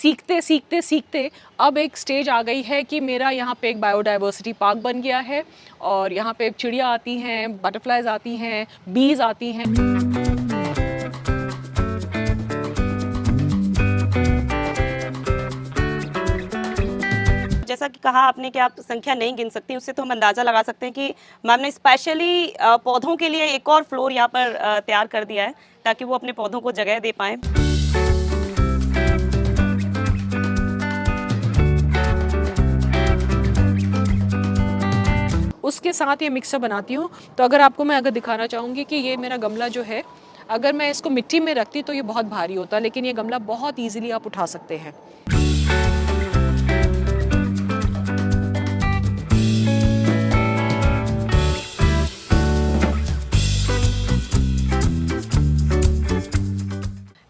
सीखते सीखते सीखते अब एक स्टेज आ गई है कि मेरा यहाँ पे एक बायोडाइवर्सिटी पार्क बन गया है और यहाँ पे चिड़िया आती हैं, बटरफ्लाइज आती हैं, बीज आती हैं। जैसा कि कहा आपने कि आप संख्या नहीं गिन सकती, उससे तो हम अंदाज़ा लगा सकते हैं कि मैम ने स्पेशली पौधों के लिए एक और फ्लोर यहाँ पर तैयार कर दिया है ताकि वो अपने पौधों को जगह दे पाएँ। उसके साथ ये मिक्सर बनाती हूँ। तो अगर दिखाना चाहूँगी कि ये मेरा गमला जो है, अगर मैं इसको मिट्टी में रखती तो ये बहुत भारी होता, लेकिन ये गमला बहुत ईजिली आप उठा सकते हैं।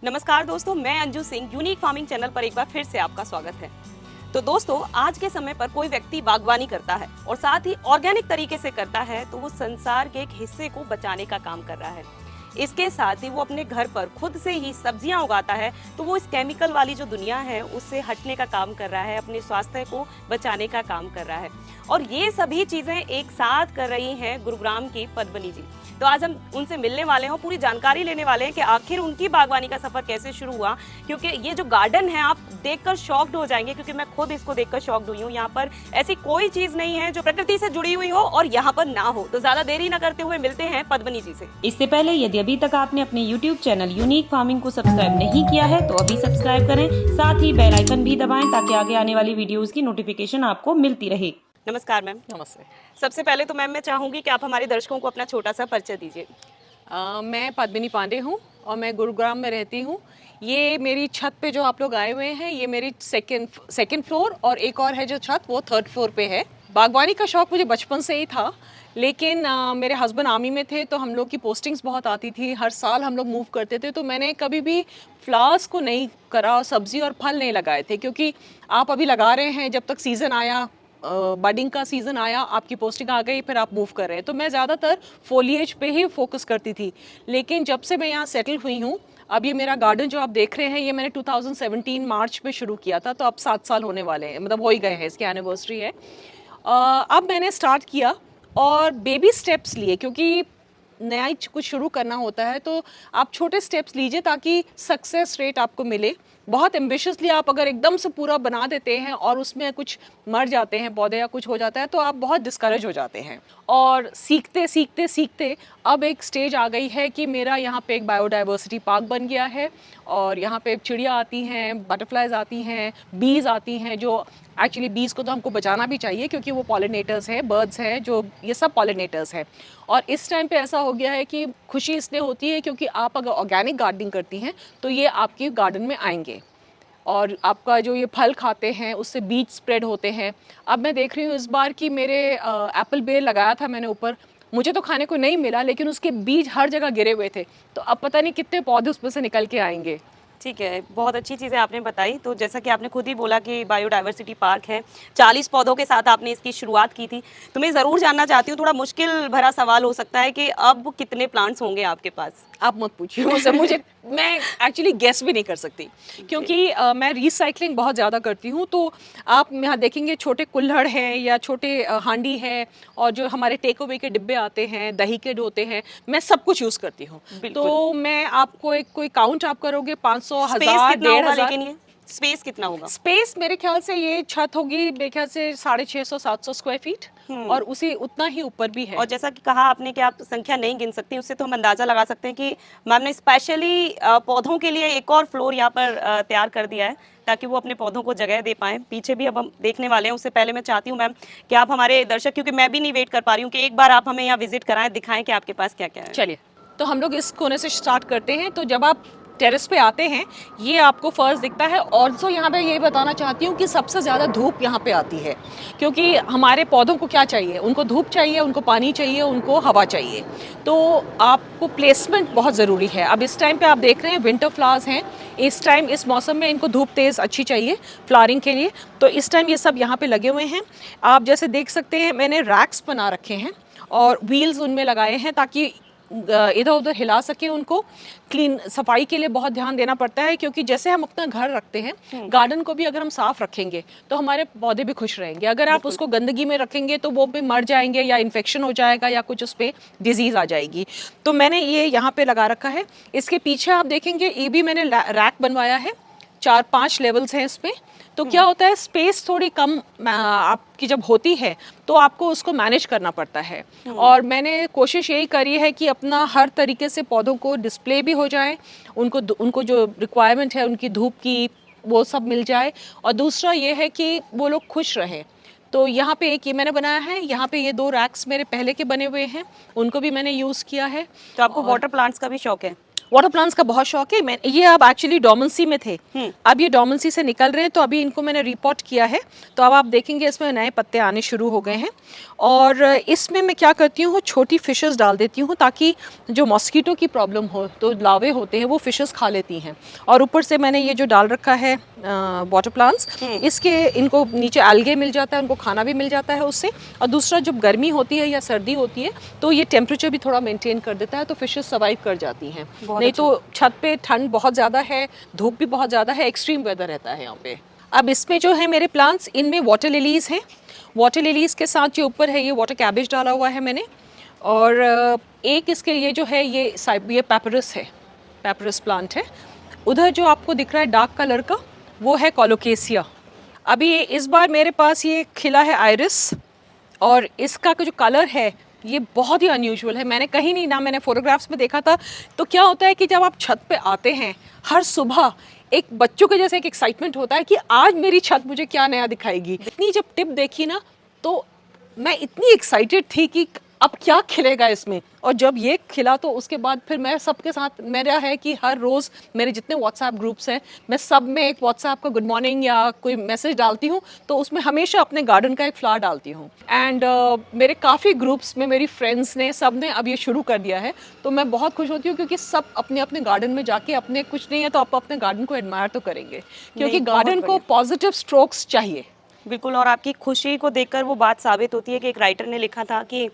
नमस्कार दोस्तों, मैं Anju Singh, unique farming channel पर एक बार फिर से आपका स्वागत है। तो दोस्तों, आज के समय पर कोई व्यक्ति बागवानी करता है और साथ ही ऑर्गेनिक तरीके से करता है तो वो संसार के एक हिस्से को बचाने का काम कर रहा है। इसके साथ ही वो अपने घर पर खुद से ही सब्जियां उगाता है तो वो इस केमिकल वाली जो दुनिया है उससे हटने का काम कर रहा है, अपने स्वास्थ्य को बचाने का काम कर रहा है। और ये सभी चीजें एक साथ कर रही हैं गुरुग्राम की पद्मनी जी। तो आज हम उनसे मिलने वाले हैं और पूरी जानकारी लेने वाले हैं कि आखिर उनकी बागवानी का सफर कैसे शुरू हुआ, क्योंकि ये जो गार्डन है आप देखकर शॉक्ड हो जाएंगे, क्योंकि मैं खुद इसको देखकर शॉक्ड हुई हूँ। यहाँ पर ऐसी कोई चीज नहीं है जो प्रकृति से जुड़ी हुई हो और यहाँ पर ना हो। तो ज्यादा देरी न करते हुए मिलते हैं पद्मनी जी से। इससे पहले यदि अभी तक आपने अपने YouTube चैनल यूनिक फार्मिंग को सब्सक्राइब नहीं किया है तो अभी सब्सक्राइब करें, साथ ही बेल आइकन भी दबाएं ताकि आगे आने वाली वीडियोस की नोटिफिकेशन आपको मिलती रहे। नमस्कार मैम। नमस्ते। सबसे पहले तो मैम मैं चाहूंगी कि आप हमारे दर्शकों को अपना छोटा सा परिचय दीजिए। मैं पद्मिनी पांडे हूँ और मैं गुरुग्राम में रहती हूँ। ये मेरी छत पे जो आप लोग आए हुए हैं, ये मेरी सेकंड फ्लोर और एक और है जो छत, वो थर्ड फ्लोर पे है। बागवानी का शौक मुझे बचपन से ही था, लेकिन मेरे हस्बैंड आर्मी में थे तो हम लोग की पोस्टिंग्स बहुत आती थी, हर साल हम लोग मूव करते थे, तो मैंने कभी भी फ्लावर्स को नहीं करा, सब्जी और फल नहीं लगाए थे, क्योंकि आप अभी लगा रहे हैं, जब तक सीज़न आया, बडिंग का सीज़न आया, आपकी पोस्टिंग आ गई, फिर आप मूव कर रहे हैं। तो मैं ज़्यादातर फोलिएज पे ही फोकस करती थी। लेकिन जब से मैं यहाँ सेटल हुई हूँ, अब ये मेरा गार्डन जो आप देख रहे हैं, ये मैंने 2017 मार्च में शुरू किया था, तो अब 7 साल होने वाले हैं, मतलब हो ही गए हैं, इसकी एनिवर्सरी है। अब मैंने स्टार्ट किया और बेबी स्टेप्स लिए, क्योंकि नया ही कुछ शुरू करना होता है तो आप छोटे स्टेप्स लीजिए ताकि सक्सेस रेट आपको मिले। बहुत एम्बिशियसली आप अगर एकदम से पूरा बना देते हैं और उसमें कुछ मर जाते हैं पौधे या कुछ हो जाता है तो आप बहुत डिस्करेज हो जाते हैं। और सीखते सीखते सीखते अब एक स्टेज आ गई है कि मेरा यहाँ पे एक बायोडाइवर्सिटी पार्क बन गया है और यहाँ पे चिड़िया आती हैं, बटरफ्लाइज आती हैं, बीज आती हैं, जो एक्चुअली बीज को तो हमको बचाना भी चाहिए क्योंकि वो पॉलिनेटर्स हैं, बर्ड्स हैं, जो ये सब पॉलिनेटर्स हैं। और इस टाइम पे ऐसा हो गया है कि खुशी इसलिए होती है क्योंकि आप अगर ऑर्गेनिक गार्डनिंग करती हैं तो ये आपकी गार्डन में आएंगे और आपका जो ये फल खाते हैं उससे बीज स्प्रेड होते हैं। अब मैं देख रही हूँ इस बार कि मेरे एप्पल बेर लगाया था मैंने ऊपर, मुझे तो खाने को नहीं मिला, लेकिन उसके बीज हर जगह गिरे हुए थे, तो अब पता नहीं कितने पौधे उसमें से निकल के आएंगे। ठीक है, बहुत अच्छी चीज़ें आपने बताई। तो जैसा कि आपने खुद ही बोला कि बायोडाइवर्सिटी पार्क है, 40 पौधों के साथ आपने इसकी शुरुआत की थी, तो मैं ज़रूर जानना चाहती हूँ, थोड़ा मुश्किल भरा सवाल हो सकता है कि अब कितने प्लांट्स होंगे आपके पास? आप मत पूछिए मुझसे, मैं एक्चुअली गेस भी नहीं कर सकती क्योंकि मैं रिसाइकलिंग बहुत ज़्यादा करती हूँ। तो आप यहाँ देखेंगे छोटे कुल्हड़ हैं या छोटे हांडी है, और जो हमारे टेक अवे के डिब्बे आते हैं, दही के होते हैं, मैं सब कुछ यूज़ करती हूँ। तो मैं आपको एक कोई काउंट आप करोगे 500, 1000, 1500, लेकिन ये स्पेस कितना होगा? स्पेस मेरे ख्याल से ये छत होगी मेरे ख्याल से 650-700 स्क्वायर फीट और उसी उतना ही ऊपर भी है। और जैसा कि कहा आपने कि आप संख्या नहीं गिन सकती, उससे तो हम अंदाजा लगा सकते हैं कि मैम ने स्पेशली पौधों के लिए एक और फ्लोर यहाँ पर तैयार कर दिया है ताकि वो अपने पौधों को जगह दे पाएँ। पीछे भी अब हम देखने वाले हैं, उससे पहले मैं चाहती हूँ मैम कि आप हमारे दर्शक, क्योंकि मैं भी नहीं वेट कर पा रही हूँ, कि एक बार आप हमें यहाँ विजिट कराएं, दिखाएं कि आपके पास क्या क्या है। चलिए, तो हम लोग इस कोने से स्टार्ट करते हैं। तो जब आप टेरेस पे आते हैं, ये आपको फर्स्ट दिखता है। और जो यहाँ पे ये बताना चाहती हूँ कि सबसे ज़्यादा धूप यहाँ पे आती है, क्योंकि हमारे पौधों को क्या चाहिए, उनको धूप चाहिए, उनको पानी चाहिए, उनको हवा चाहिए। तो आपको प्लेसमेंट बहुत ज़रूरी है। अब इस टाइम पे आप देख रहे हैं विंटर फ्लावर्स हैं, इस टाइम इस मौसम में इनको धूप तेज़ अच्छी चाहिए फ्लावरिंग के लिए, तो इस टाइम ये सब यहाँ पे लगे हुए हैं। आप जैसे देख सकते हैं मैंने रैक्स बना रखे हैं और व्हील्स उनमें लगाए हैं ताकि इधर उधर हिला सके उनको। क्लीन सफाई के लिए बहुत ध्यान देना पड़ता है, क्योंकि जैसे हम अपना घर रखते हैं, गार्डन को भी अगर हम साफ रखेंगे तो हमारे पौधे भी खुश रहेंगे। अगर आप उसको गंदगी में रखेंगे तो वो भी मर जाएंगे, या इन्फेक्शन हो जाएगा, या कुछ उस पर डिजीज आ जाएगी। तो मैंने ये यहाँ पे लगा रखा है। इसके पीछे आप देखेंगे ये भी मैंने रैक बनवाया है, 4-5 लेवल्स हैं इसमें। तो क्या होता है, स्पेस थोड़ी कम आपकी जब होती है तो आपको उसको मैनेज करना पड़ता है। और मैंने कोशिश यही करी है कि अपना हर तरीके से पौधों को डिस्प्ले भी हो जाए, उनको जो रिक्वायरमेंट है उनकी धूप की वो सब मिल जाए, और दूसरा ये है कि वो लोग खुश रहें। तो यहाँ पे एक ये मैंने बनाया है, यहाँ पे ये 2 रैक्स मेरे पहले के बने हुए हैं, उनको भी मैंने यूज़ किया है। तो आपको वाटर प्लांट्स का भी शौक है? वाटर प्लांट्स का बहुत शौक है। मैं ये अब एक्चुअली डोमेंसी में थे, अब ये डोमेंसी से निकल रहे हैं, तो अभी इनको मैंने रिपोर्ट किया है। तो अब आप देखेंगे इसमें नए पत्ते आने शुरू हो गए हैं। और इसमें मैं क्या करती हूँ, छोटी फिशेस डाल देती हूँ, ताकि जो मॉस्किटो की प्रॉब्लम हो तो लावे होते हैं वो फिशेस खा लेती हैं। और ऊपर से मैंने ये जो डाल रखा है वाटर प्लांट्स, इनको नीचे algae मिल जाता है, उनको खाना भी मिल जाता है उससे। और दूसरा जब गर्मी होती है या सर्दी होती है तो ये टेम्परेचर भी थोड़ा मेंटेन कर देता है, तो फिशेस सर्वाइव कर जाती हैं। नहीं तो छत पे ठंड बहुत ज़्यादा है, धूप भी बहुत ज़्यादा है, एक्सट्रीम वेदर रहता है यहाँ पे। अब इसमें जो है मेरे प्लांट्स, इनमें वाटर लिलीज हैं। वाटर लिलीज के साथ जो ऊपर है ये वाटर कैबेज डाला हुआ है मैंने। और एक इसके ये जो है ये पैपरस है, पैपरस प्लांट है। उधर जो आपको दिख रहा है डार्क कलर का वो है कोलोकेसिया। अभी इस बार मेरे पास ये खिला है आइरिस, और इसका जो कलर है ये बहुत ही अनयूजुअल है। मैंने कहीं नहीं ना मैंने फोटोग्राफ्स में देखा था। तो क्या होता है कि जब आप छत पे आते हैं हर सुबह, एक बच्चों के जैसे एक एक्साइटमेंट होता है कि आज मेरी छत मुझे क्या नया दिखाएगी। इतनी जब टिप देखी ना तो मैं इतनी एक्साइटेड थी कि अब क्या खिलेगा इसमें। और जब ये खिला तो उसके बाद फिर मैं सबके साथ, मेरा है कि हर रोज़ मेरे जितने व्हाट्सएप ग्रुप्स हैं मैं सब में एक व्हाट्सएप का गुड मॉर्निंग या कोई मैसेज डालती हूँ, तो उसमें हमेशा अपने गार्डन का एक फ्लावर डालती हूँ। एंड मेरे काफ़ी ग्रुप्स में मेरी फ्रेंड्स ने, सब ने अब ये शुरू कर दिया है। तो मैं बहुत खुश होती हूँ, क्योंकि सब अपने अपने गार्डन में जाके, अपने कुछ नहीं है तो आप अपने गार्डन को एडमायर तो करेंगे, क्योंकि गार्डन को पॉजिटिव स्ट्रोक्स चाहिए। बिल्कुल, और आपकी खुशी को देखकर वो बात साबित होती है कि एक राइटर ने लिखा था कि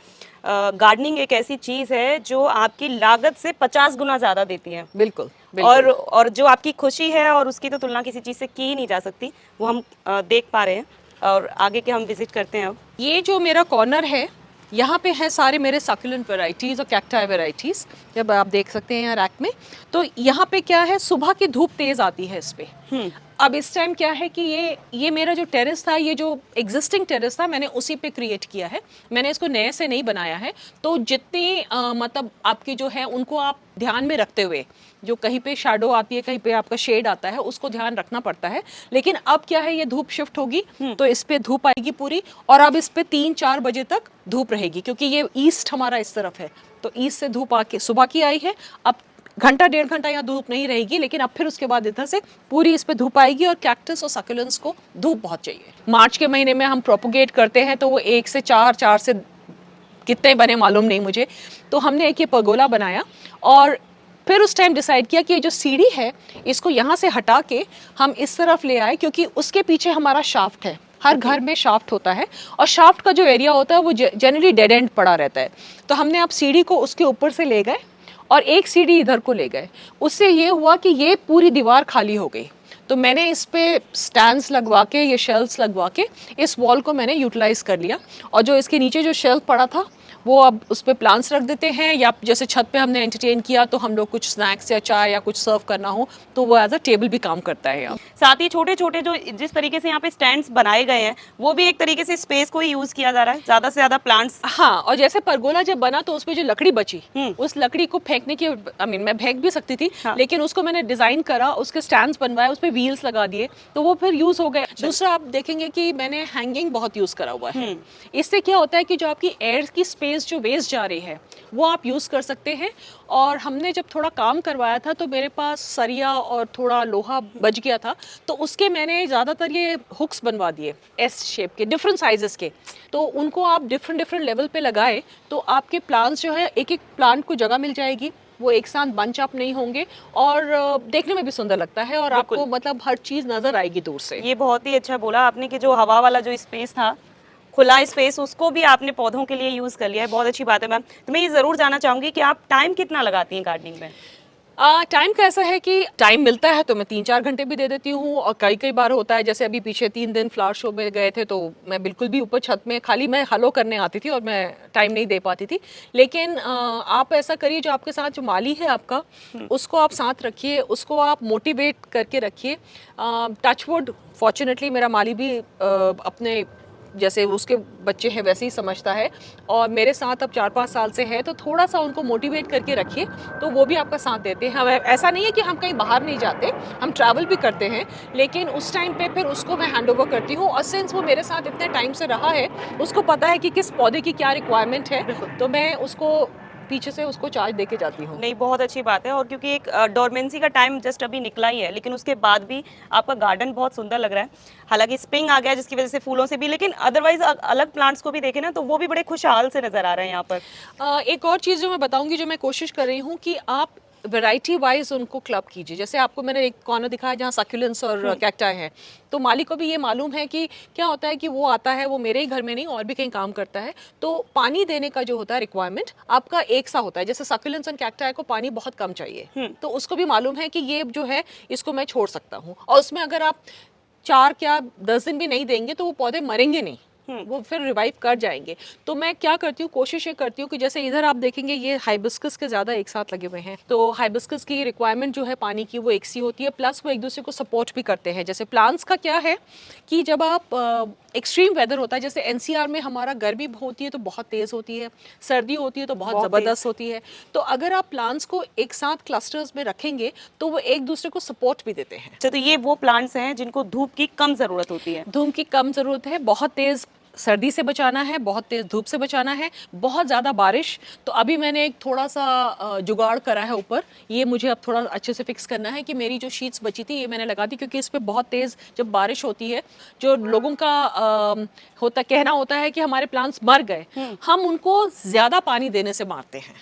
गार्डनिंग एक ऐसी चीज़ है जो आपकी लागत से 50 गुना ज़्यादा देती है। बिल्कुल, बिल्कुल। और जो आपकी खुशी है और उसकी तो तुलना किसी चीज़ से की ही नहीं जा सकती, वो हम देख पा रहे हैं। और आगे के हम विजिट करते हैं अब। ये जो मेरा कॉर्नर है, यहाँ पे है सारे मेरे सक्यूलेंट वेराइटीज़ और कैक्टाई वेराइटीज़, जब आप देख सकते हैं यहाँ रैक में। तो यहाँ पे क्या है, सुबह की धूप तेज़ आती है इस पे। अब इस टाइम क्या है कि ये मेरा जो टेरेस था, ये जो एग्जिस्टिंग टेरेस था, मैंने उसी पे क्रिएट किया है। मैंने इसको नए से नहीं बनाया है। तो जितनी मतलब आपकी जो है उनको आप ध्यान में रखते हुए, जो कहीं पे शैडो आती है, कहीं पे आपका शेड आता है, उसको ध्यान रखना पड़ता है। लेकिन अब क्या है, ये धूप शिफ्ट होगी तो इस पे धूप आएगी पूरी, और अब इस पे 3-4 बजे तक धूप रहेगी, क्योंकि ये ईस्ट हमारा इस तरफ है। तो ईस्ट से धूप आके सुबह की आई है, अब घंटा 1.5 घंटा यहाँ धूप नहीं रहेगी, लेकिन अब फिर उसके बाद इधर से पूरी इस पे धूप आएगी। और कैक्टस और सक्यूलेंट्स को धूप बहुत चाहिए। मार्च के महीने में हम प्रोपोगेट करते हैं, तो वो 1 से 4 से कितने बने मालूम नहीं मुझे। तो हमने एक ये परगोला बनाया, और फिर उस टाइम डिसाइड किया कि ये जो सीढ़ी है इसको यहाँ से हटा के हम इस तरफ ले आए, क्योंकि उसके पीछे हमारा शाफ्ट है। हर घर में शाफ्ट होता है, और शाफ्ट का जो एरिया होता है वो जनरली डेड एंड पड़ा रहता है। तो हमने अब सीढ़ी को उसके ऊपर से ले गए और एक सीढ़ी इधर को ले गए। उससे ये हुआ कि ये पूरी दीवार खाली हो गई। तो मैंने इस पे स्टैंड्स लगवा के, ये शेल्फ्स लगवा के इस वॉल को मैंने यूटिलाइज कर लिया। और जो इसके नीचे जो शेल्फ पड़ा था वो अब उस पर प्लांट्स रख देते हैं, या जैसे छत पे हमने एंटरटेन किया तो हम लोग कुछ स्नैक्स या चाय या कुछ सर्व करना हो तो वो एज अ टेबल भी काम करता है यहाँ। साथ ही छोटे छोटे जो जिस तरीके से यहाँ पे स्टैंड्स बनाए गए हैं वो भी एक तरीके से स्पेस को ही यूज किया जा रहा है, ज्यादा से ज्यादा प्लांट्स। हाँ, और जैसे परगोला जब बना तो उसमें जो लकड़ी बची, उस लकड़ी को फेंकने की, मैं फेंक भी सकती थी, लेकिन उसको मैंने डिजाइन करा, उसके स्टैंड्स बनवाए, उस पर व्हील्स लगा दिए, तो वो फिर यूज हो गया। दूसरा आप देखेंगे कि मैंने हैंगिंग बहुत यूज करा हुआ है। इससे क्या होता है कि जो आपकी एयर की स्पेस जो वेस्ट जा रही है वो आप यूज कर सकते हैं। और हमने जब थोड़ा काम करवाया था तो मेरे पास सरिया और थोड़ा लोहा बच गया था, तो उसके मैंने ज़्यादातर ये हुक्स बनवा दिए एस शेप के, डिफरेंट साइजेस के। तो उनको आप डिफरेंट लेवल पे लगाए तो आपके प्लांट्स जो है, एक एक प्लांट को जगह मिल जाएगी, वो एक साथ बंच अप नहीं होंगे, और देखने में भी सुंदर लगता है, और आपको मतलब हर चीज़ नज़र आएगी दूर से। ये बहुत ही अच्छा बोला आपने कि जो हवा वाला जो स्पेस था खुला स्पेस उसको भी आपने पौधों के लिए यूज कर लिया है, बहुत अच्छी बात है मैम। तो मैं ये जरूर जानना चाहूंगी कि आप टाइम कितना लगाती हैं गार्डनिंग में? टाइम का ऐसा है कि टाइम मिलता है तो मैं 3-4 घंटे भी दे देती हूँ, और कई कई बार होता है जैसे अभी पीछे 3 दिन फ्लावर शो में गए थे तो मैं बिल्कुल भी ऊपर छत में खाली मैं हलो करने आती थी और मैं टाइम नहीं दे पाती थी। लेकिन आप ऐसा करिए, जो आपके साथ जो माली है आपका, उसको आप साथ रखिए, उसको आप मोटिवेट करके रखिए। टचवुड, फॉर्चुनेटली मेरा माली भी अपने जैसे उसके बच्चे हैं वैसे ही समझता है, और मेरे साथ अब 4-5 साल से है, तो थोड़ा सा उनको मोटिवेट करके रखिए तो वो भी आपका साथ देते हैं। हम ऐसा नहीं है कि हम कहीं बाहर नहीं जाते, हम ट्रैवल भी करते हैं, लेकिन उस टाइम पे फिर उसको मैं हैंड ओवर करती हूँ, और सिंस वो मेरे साथ इतने टाइम से रहा है, उसको पता है कि किस पौधे की क्या रिक्वायरमेंट है, तो मैं उसको पीछे से उसको चार्ज दे के जाती हूँ। नहीं, बहुत अच्छी बात है। और क्योंकि एक डोरमेंसी का टाइम जस्ट अभी निकला ही है, लेकिन उसके बाद भी आपका गार्डन बहुत सुंदर लग रहा है। हालांकि स्प्रिंग आ गया जिसकी वजह से फूलों से भी, लेकिन अदरवाइज अलग प्लांट्स को भी देखें ना तो वो भी बड़े खुशहाल से नजर आ रहे हैं यहाँ पर। एक और चीज़ जो मैं बताऊंगी, जो मैं कोशिश कर रही हूँ कि आप वैरायटी वाइज उनको क्लब कीजिए। जैसे आपको मैंने एक कॉर्नर दिखाया जहाँ सक्यूलेंट्स और कैक्टाई हैं, तो माली को भी ये मालूम है कि क्या होता है कि वो आता है, वो मेरे ही घर में नहीं और भी कहीं काम करता है, तो पानी देने का जो होता है रिक्वायरमेंट आपका एक सा होता है। जैसे सक्यूलेंट्स और कैक्टाई को पानी बहुत कम चाहिए, तो उसको भी मालूम है कि ये जो है इसको मैं छोड़ सकता हूँ, और उसमें अगर आप 4 क्या 10 दिन भी नहीं देंगे तो वो पौधे मरेंगे नहीं, वो फिर रिवाइव कर जाएंगे। तो मैं क्या करती हूँ, कोशिश ये करती हूँ कि जैसे इधर आप देखेंगे ये हाइबिस्कस के ज़्यादा एक साथ लगे हुए हैं, तो हाइबिस्कस की रिक्वायरमेंट जो है पानी की वो एक सी होती है, प्लस वो एक दूसरे को सपोर्ट भी करते हैं। जैसे प्लांट्स का क्या है कि जब आप एक्सट्रीम वेदर होता है, जैसे एनसीआर में हमारा गर्मी होती है तो बहुत तेज़ होती है, सर्दी होती है तो बहुत ज़बरदस्त होती है, तो अगर आप प्लांट्स को एक साथ क्लस्टर्स में रखेंगे तो वो एक दूसरे को सपोर्ट भी देते हैं। अच्छा, तो ये वो प्लांट्स हैं जिनको धूप की कम जरूरत होती है? धूप की कम ज़रूरत है, बहुत तेज़ सर्दी से बचाना है, बहुत तेज़ धूप से बचाना है, बहुत ज़्यादा बारिश। तो अभी मैंने एक थोड़ा सा जुगाड़ करा है ऊपर, ये मुझे अब थोड़ा अच्छे से फिक्स करना है कि मेरी जो शीट्स बची थी ये मैंने लगा दी, क्योंकि इस पर बहुत तेज़ जब बारिश होती है, जो लोगों का कहना होता है कि हमारे प्लांट्स मर गए, हम उनको ज़्यादा पानी देने से मारते हैं।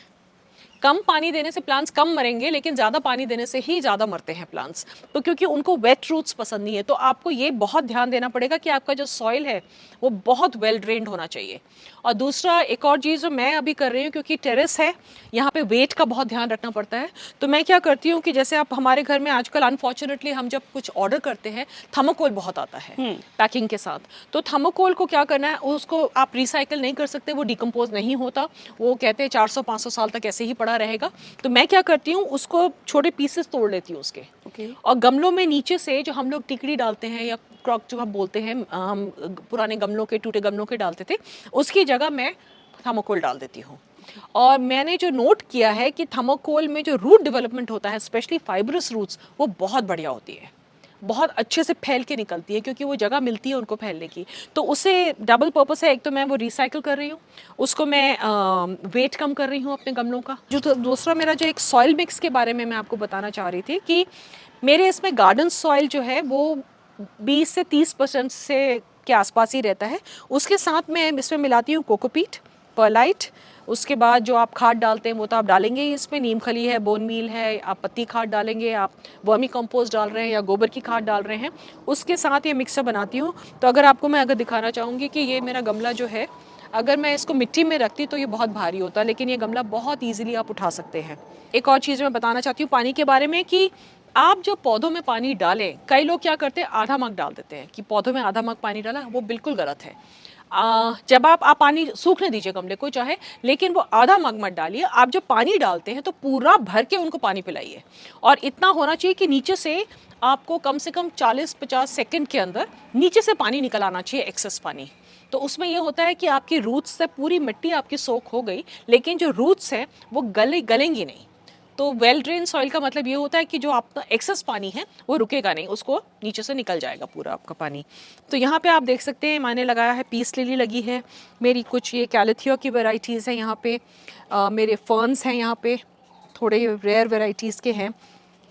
कम पानी देने से प्लांट्स कम मरेंगे, लेकिन ज़्यादा पानी देने से ही ज़्यादा मरते हैं प्लांट्स, तो क्योंकि उनको वेट रूट्स पसंद नहीं है। तो आपको ये बहुत ध्यान देना पड़ेगा कि आपका जो सॉइल है वो बहुत वेल ड्रेन्ड होना चाहिए। और दूसरा एक और चीज़ जो मैं अभी कर रही हूँ, क्योंकि टेरेस है, यहाँ पे वेट का बहुत ध्यान रखना पड़ता है, तो मैं क्या करती हूँ कि जैसे आप हमारे घर में आजकल अनफॉर्चुनेटली हम जब कुछ ऑर्डर करते हैं, थर्मोकोल बहुत आता है पैकिंग के साथ, तो थर्मोकोल को क्या करना है, उसको आप रिसाइकिल नहीं कर सकते, वो डिकम्पोज नहीं होता, वो कहते हैं 400-500 साल तक ऐसे ही पड़ा रहेगा। तो मैं क्या करती हूँ, उसको छोटे पीसेस तोड़ लेती हूँ उसके, और गमलों में नीचे से जो हम लोग टिकड़ी डालते हैं या क्रॉक जो हम बोलते हैं, हम पुराने गमलों के, टूटे गमलों के डालते थे, उसकी जगह मैं थर्मोकोल डाल देती हूँ। और मैंने जो नोट किया है कि थर्मोकोल में जो रूट डेवलपमेंट होता है, स्पेशली फाइब्रस रूट्स, वो बहुत बढ़िया होती है, बहुत अच्छे से फैल के निकलती है, क्योंकि वो जगह मिलती है उनको फैलने की। तो उससे डबल पर्पस है, एक तो मैं वो रिसाइकिल कर रही हूँ, उसको मैं वेट कम कर रही हूँ अपने गमलों का। जो दूसरा मेरा जो एक सॉइल मिक्स के बारे में मैं आपको बताना चाह रही थी कि मेरे इसमें गार्डन सॉइल जो है वो 20 से 30% से के आसपास ही रहता है। उसके साथ मैं इसमें मिलाती हूँ कोकोपीट, परलाइट, उसके बाद जो आप खाद डालते हैं वो तो आप डालेंगे ही, इसमें नीम खली है, बोन मील है, आप पत्ती खाद डालेंगे, आप वर्मी कंपोस्ट डाल रहे हैं या गोबर की खाद डाल रहे हैं, उसके साथ ये मिक्सर बनाती हूँ। तो अगर दिखाना चाहूँगी कि ये मेरा गमला जो है, अगर मैं इसको मिट्टी में रखती तो ये बहुत भारी होता, लेकिन ये गमला बहुत ईजिली आप उठा सकते हैं। एक और चीज़ मैं बताना चाहती हूँ पानी के बारे में, कि आप जब पौधों में पानी डालें, कई लोग क्या करते हैं, आधा मग डाल देते हैं कि पौधों में आधा मग पानी डाला, वो बिल्कुल गलत है। जब आप पानी सूखने दीजिए गमले को चाहे, लेकिन वो आधा मग मत डालिए। आप जब पानी डालते हैं तो पूरा भर के उनको पानी पिलाइए, और इतना होना चाहिए कि नीचे से आपको कम से कम 40-50 सेकंड के अंदर नीचे से पानी निकल आना चाहिए, एक्सेस पानी। तो उसमें यह होता है कि आपकी रूट्स से पूरी मिट्टी आपकी सोख हो गई, लेकिन जो रूट्स हैं वो गलेंगी नहीं। तो वेल ड्रेन सॉइल का मतलब ये होता है कि जो आपका एक्सेस पानी है वो रुकेगा नहीं, उसको नीचे से निकल जाएगा पूरा आपका पानी। तो यहाँ पे आप देख सकते हैं मैंने लगाया है, पीस लिली लगी है मेरी, कुछ ये कैलेथिया की वैरायटीज़ हैं यहाँ पे, मेरे फर्न्स हैं यहाँ पे, थोड़े रेयर वैरायटीज़ के हैं,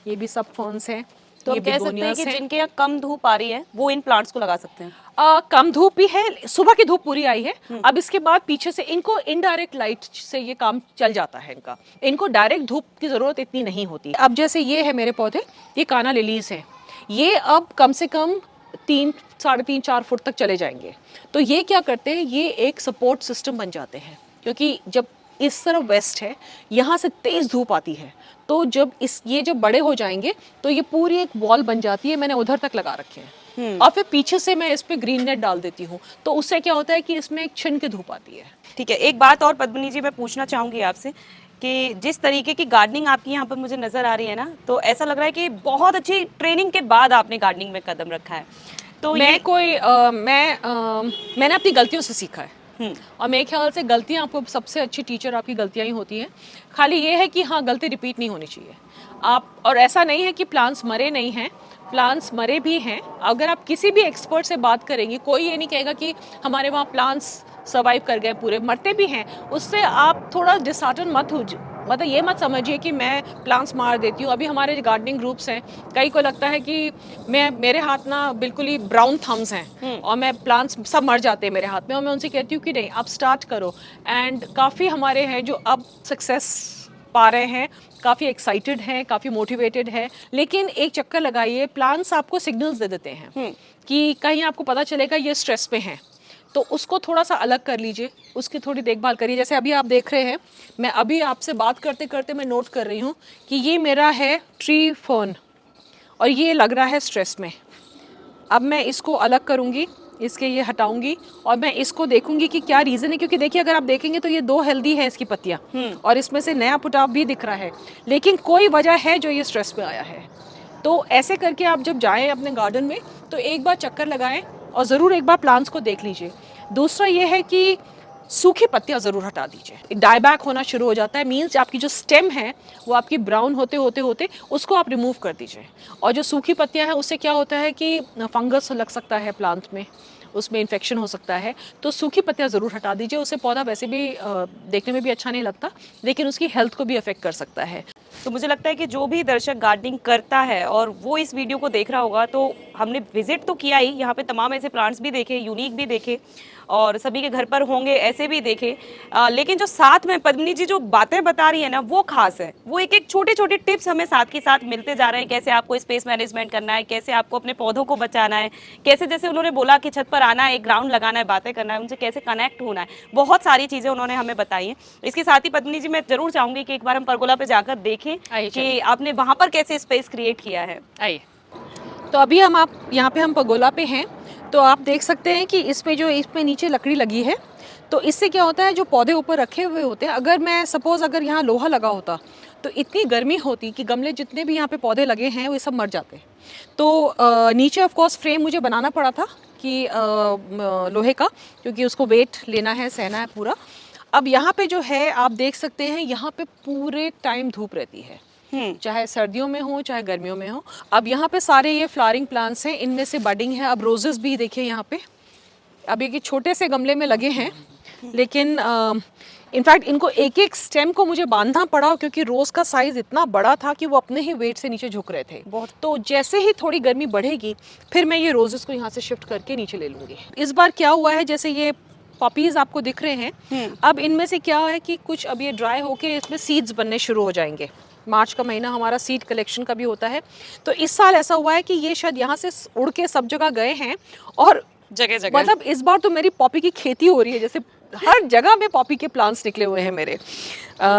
ये भी सब फर्न्स हैं। तो हम कह सकते हैं कि जिनके यहाँ कम धूप आ रही है वो इन प्लांट्स को लगा सकते हैं। कम धूप भी है, सुबह की धूप पूरी आई है, अब इसके बाद पीछे से इनको इनडायरेक्ट लाइट से ये काम चल जाता है इनको डायरेक्ट धूप की ज़रूरत इतनी नहीं होती। अब जैसे ये है मेरे पौधे, ये काना लिलीज है, ये अब कम से कम 3, 3.5, 4 फुट तक चले जाएंगे। तो ये क्या करते हैं, ये एक सपोर्ट सिस्टम बन जाते हैं, क्योंकि जब इस तरफ वेस्ट है, यहाँ से तेज़ धूप आती है, तो जब ये जब बड़े हो जाएंगे तो ये पूरी एक वॉल बन जाती है। मैंने उधर तक लगा रखे हैं और फिर पीछे से मैं इस पे ग्रीन नेट डाल देती हूँ, तो उससे क्या होता है कि इसमें एक छिन के धूप आती है। ठीक है, एक बात और पद्मिनी जी मैं पूछना चाहूंगी आपसे कि जिस तरीके की गार्डनिंग आपकी यहाँ पर मुझे नजर आ रही है ना, तो ऐसा लग रहा है कि बहुत अच्छी ट्रेनिंग के बाद आपने गार्डनिंग में कदम रखा है। तो मैंने अपनी गलतियों से सीखा है, और मेरे ख्याल से गलतियाँ, आपको सबसे अच्छी टीचर आपकी गलतियाँ ही होती हैं। खाली ये है कि हाँ, गलती रिपीट नहीं होनी चाहिए आप। और ऐसा नहीं है कि प्लांट्स मरे नहीं हैं, प्लांट्स मरे भी हैं। अगर आप किसी भी एक्सपर्ट से बात करेंगे, कोई ये नहीं कहेगा कि हमारे वहाँ प्लांट्स सर्वाइव कर गए, पूरे मरते भी हैं। उससे आप थोड़ा डिसहार्टन मत हो, मतलब ये मत समझिए कि मैं प्लांट्स मार देती हूँ। अभी हमारे गार्डनिंग ग्रुप्स हैं, कई को लगता है कि मेरे हाथ ना बिल्कुल ही ब्राउन थम्स हैं और मैं प्लांट्स सब मर जाते हैं मेरे हाथ में, और मैं उनसे कहती हूँ कि नहीं, आप स्टार्ट करो। एंड काफ़ी हमारे हैं जो अब सक्सेस पा रहे हैं, काफ़ी एक्साइटेड हैं, काफ़ी मोटिवेटेड है। लेकिन एक चक्कर लगाइए, प्लांट्स आपको सिग्नल्स दे देते हैं कि कहीं आपको पता चलेगा ये स्ट्रेस पे हैं, तो उसको थोड़ा सा अलग कर लीजिए, उसकी थोड़ी देखभाल करिए। जैसे अभी आप देख रहे हैं, मैं अभी आपसे बात करते करते मैं नोट कर रही हूँ कि ये मेरा है ट्री फर्न और ये लग रहा है स्ट्रेस में। अब मैं इसको अलग करूँगी, इसके ये हटाऊंगी और मैं इसको देखूंगी कि क्या रीज़न है। क्योंकि देखिए, अगर आप देखेंगे तो ये 2 हेल्दी है इसकी पत्तियाँ और इसमें से नया पुटाव भी दिख रहा है, लेकिन कोई वजह है जो ये स्ट्रेस पे आया है। तो ऐसे करके आप जब जाएं अपने गार्डन में, तो एक बार चक्कर लगाएं और ज़रूर एक बार प्लांट्स को देख लीजिए। दूसरा ये है कि सूखी पत्तियां ज़रूर हटा दीजिए। डाईबैक होना शुरू हो जाता है, मीन्स आपकी जो स्टेम है वो आपकी ब्राउन होते होते उसको आप रिमूव कर दीजिए। और जो सूखी पत्तियां हैं, उससे क्या होता है कि फंगस लग सकता है प्लांट में, उसमें इन्फेक्शन हो सकता है। तो सूखी पत्तियां ज़रूर हटा दीजिए, उससे पौधा वैसे भी देखने में भी अच्छा नहीं लगता, लेकिन उसकी हेल्थ को भी अफेक्ट कर सकता है। तो मुझे लगता है कि जो भी दर्शक गार्डनिंग करता है और वो इस वीडियो को देख रहा होगा, तो हमने विजिट तो किया ही, यहाँ पे तमाम ऐसे प्लांट्स भी देखे, यूनिक भी देखे और सभी के घर पर होंगे ऐसे भी देखे, लेकिन जो साथ में पद्मिनी जी जो बातें बता रही है ना, वो खास है। वो एक एक छोटे छोटे टिप्स हमें साथ के साथ मिलते जा रहे हैं, कैसे आपको स्पेस मैनेजमेंट करना है, कैसे आपको अपने पौधों को बचाना है, कैसे जैसे उन्होंने बोला कि छत पर आना है, एक ग्राउंड लगाना है, बातें करना है, उनसे कैसे कनेक्ट होना है, बहुत सारी चीज़ें उन्होंने हमें बताई हैं। इसके साथ ही पद्मिनी जी, मैं जरूर चाहूँगी कि एक बार हम परगोला पे जाकर देखें कि आपने वहाँ पर कैसे स्पेस क्रिएट किया है। आइए। तो अभी हम यहाँ पे हम परगोला पे हैं, तो आप देख सकते हैं कि इसमें नीचे लकड़ी लगी है। तो इससे क्या होता है, जो पौधे ऊपर रखे हुए होते हैं, अगर यहाँ लोहा लगा होता तो इतनी गर्मी होती कि गमले जितने भी यहाँ पे पौधे लगे हैं वो सब मर जाते। तो नीचे ऑफ कोर्स फ्रेम मुझे बनाना पड़ा था कि लोहे का, क्योंकि उसको वेट लेना है, सहना है पूरा। अब यहाँ पे जो है आप देख सकते हैं, यहाँ पे पूरे टाइम धूप रहती है, चाहे सर्दियों में हो चाहे गर्मियों में हो। अब यहाँ पे सारे ये फ्लावरिंग प्लांट्स हैं, इनमें से बडिंग है। अब रोजेस भी देखिए यहाँ पे, अब ये छोटे से गमले में लगे हैं, लेकिन इनफैक्ट इनको एक एक स्टेम को मुझे बांधना पड़ा, क्योंकि रोज का साइज इतना बड़ा था कि वो अपने ही वेट से नीचे झुक रहे थे बहुत। तो जैसे ही थोड़ी गर्मी बढ़ेगी, फिर मैं ये रोजेस को यहाँ से शिफ्ट करके नीचे ले लूँगी। इस बार क्या हुआ है, जैसे ये पॉपीज आपको दिख रहे हैं, अब इनमें से क्या है कि कुछ अब ये ड्राई होके इसमें सीड्स बनने शुरू हो जाएंगे। मार्च का महीना हमारा सीड कलेक्शन का भी होता है। तो इस साल ऐसा हुआ है कि ये शायद यहाँ से उड़ के सब जगह गए हैं और जगह जगह, मतलब इस बार तो मेरी पॉपी की खेती हो रही है, जैसे हर जगह में पॉपी के प्लांट्स निकले हुए हैं मेरे।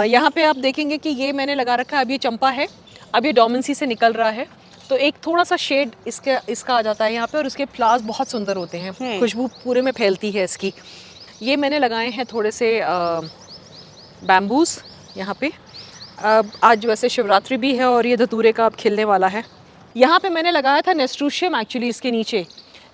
यहाँ पे आप देखेंगे कि ये मैंने लगा रखा है, अब ये चंपा है, अब ये डोमेंसी से निकल रहा है, तो एक थोड़ा सा शेड इसका आ जाता है यहाँ पे, और उसके फ्लावर्स बहुत सुंदर होते हैं, खुशबू पूरे में फैलती है इसकी। ये मैंने लगाए हैं थोड़े से बैम्बूज यहाँ पे। आज वैसे शिवरात्रि भी है और ये धतूरे का अब खिलने वाला है। यहाँ पे मैंने लगाया था नेस्ट्रूशियम एक्चुअली इसके नीचे,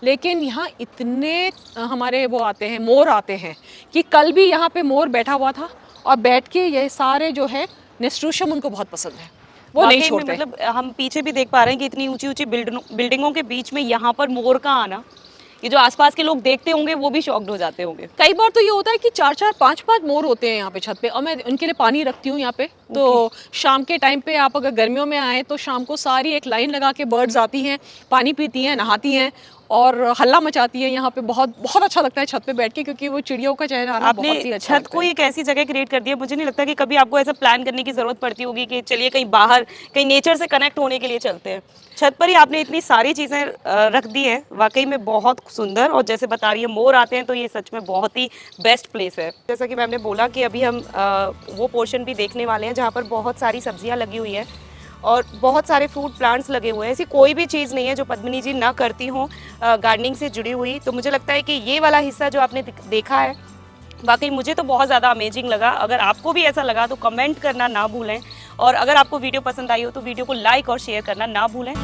लेकिन यहाँ इतने हमारे वो आते हैं, मोर आते हैं, कि कल भी यहाँ पे मोर बैठा हुआ था और बैठ के ये सारे जो है नेस्ट्रूशियम उनको बहुत पसंद है, वो नहीं छोड़ते। मतलब हम पीछे भी देख पा रहे हैं कि इतनी ऊंची ऊंची बिल्डिंगों के बीच में यहाँ पर मोर का आना, ये जो आसपास के लोग देखते होंगे वो भी शॉक्ड हो जाते होंगे। कई बार तो ये होता है कि 4-4, 5-5 मोर होते हैं यहाँ पे छत पे, और मैं उनके लिए पानी रखती हूँ यहाँ पे। तो शाम के टाइम पे आप अगर गर्मियों में आए तो शाम को सारी एक लाइन लगा के बर्ड्स आती हैं, पानी पीती हैं, नहाती हैं, और हल्ला मचाती है यहाँ पे। बहुत बहुत अच्छा लगता है छत पे बैठ के, क्योंकि वो चिड़ियों का चहराना बहुत ही आपने अच्छा छत को एक ऐसी जगह क्रिएट कर दिया, मुझे नहीं लगता कि कभी आपको ऐसा प्लान करने की जरूरत पड़ती होगी कि चलिए कहीं बाहर, कहीं नेचर से कनेक्ट होने के लिए चलते हैं। छत पर ही आपने इतनी सारी चीज़ें रख दी हैं, वाकई में बहुत सुंदर। और जैसे बता रही है मोर आते हैं, तो ये सच में बहुत ही बेस्ट प्लेस है। जैसा कि मैम ने बोला कि अभी हम वो पोर्शन भी देखने वाले हैं जहाँ पर बहुत सारी सब्जियाँ लगी हुई हैं और बहुत सारे फ्रूट प्लांट्स लगे हुए हैं। ऐसी कोई भी चीज़ नहीं है जो पद्मिनी जी ना करती हों गार्डनिंग से जुड़ी हुई। तो मुझे लगता है कि ये वाला हिस्सा जो आपने देखा है, वाकई मुझे तो बहुत ज़्यादा अमेजिंग लगा। अगर आपको भी ऐसा लगा तो कमेंट करना ना भूलें, और अगर आपको वीडियो पसंद आई हो तो वीडियो को लाइक और शेयर करना ना भूलें।